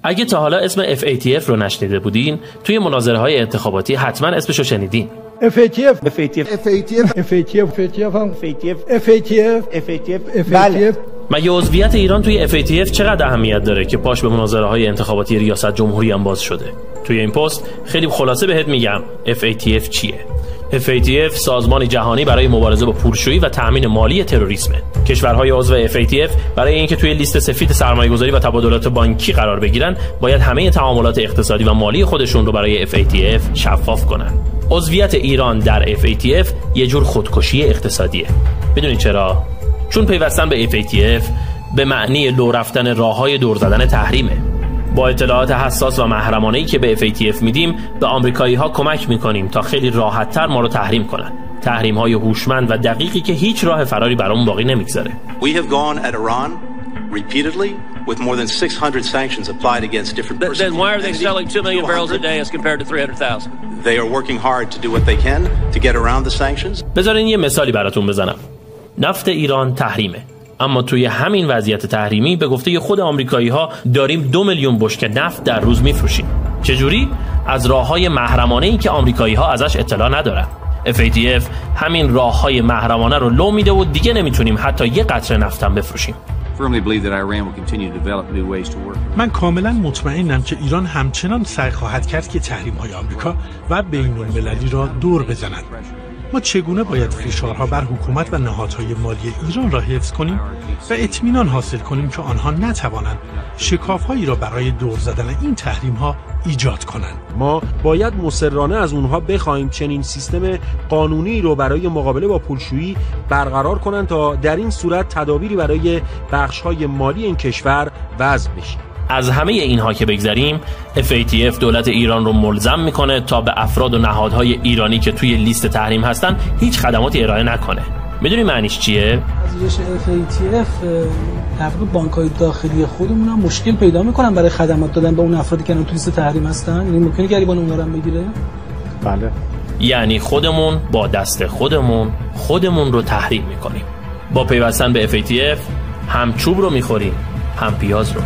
اگه تا حالا اسم FATF رو نشنیده بودین، توی مناظره‌های انتخاباتی حتما اسمشو شنیدین. بله. مگه عضویت ایران توی FATF چقدر اهمیت داره که پاش به مناظره‌های انتخاباتی ریاست جمهوری هم باز شده؟ توی این پست خیلی خلاصه بهت میگم FATF چیه. FATF سازمان جهانی برای مبارزه با پولشویی و تأمین مالی تروریسمه. کشورهای عضو FATF برای اینکه توی لیست سفید سرمایه‌گذاری و تبادلات بانکی قرار بگیرن، باید همه تعاملات اقتصادی و مالی خودشون رو برای FATF شفاف کنن. عضویت ایران در FATF یه جور خودکشی اقتصادیه. بدونید چرا؟ چون پیوستن به FATF به معنی لو رفتن راه‌های دور زدن تحریمه. با اطلاعات حساس و محرمانه‌ای که به FATF میدیم، به آمریکایی‌ها کمک می‌کنیم تا خیلی راحت‌تر ما رو تحریم کنن. تحریم‌های هوشمند و دقیقی که هیچ راه فراری برامون باقی نمیگذاره. We have gone at Iran repeatedly with more than 600 sanctions applied against different persons. Then why are they selling 2 million barrels a day as compared to 300,000? They are working hard to do what they can to get around the sanctions. بذارین یه مثالی براتون بزنم. نفت ایران تحریمه. اما توی همین وضعیت تحریمی به گفته خود آمریکایی‌ها داریم 2 میلیون بشکه نفت در روز میفروشیم. چجوری؟ از راه‌های محرمانه‌ای که آمریکایی‌ها ازش اطلاع ندارن. FATF همین راه‌های محرمانه رو لو میده و دیگه نمیتونیم حتی یه قطره نفت هم بفروشیم. من کاملا مطمئنم که ایران همچنان سعی خواهد کرد که تحریم‌های آمریکا و بین‌المللی را دور بزند. ما چگونه باید فشارها بر حکومت و نهادهای مالی ایران را حفظ کنیم و اطمینان حاصل کنیم که آنها نتوانند شکاف‌هایی را برای دور زدن این تحریم‌ها ایجاد کنند. ما باید مصرانه از اونها بخوایم چنین سیستم قانونی رو برای مقابله با پولشویی برقرار کنند تا در این صورت تدابیری برای بخش‌های مالی این کشور وضع بشه. از همه اینها که بگذریم، FATF دولت ایران رو ملزم میکنه تا به افراد و نهادهای ایرانی که توی لیست تحریم هستن هیچ خدماتی ارائه نکنه. میدونی معنیش چیه؟ از FATF در واقع بانک‌های داخلی خودمون هم مشکل پیدا میکنن برای خدمات دادن به اون افرادی که توی لیست تحریم هستن. یعنی ممکنه گریبان اونها رو هم بگیره؟ بله. یعنی خودمون با دست خودمون رو تحریم میکنیم. با پیوستن به FATF هم چوب رو میخوریم، هم پیاز رو.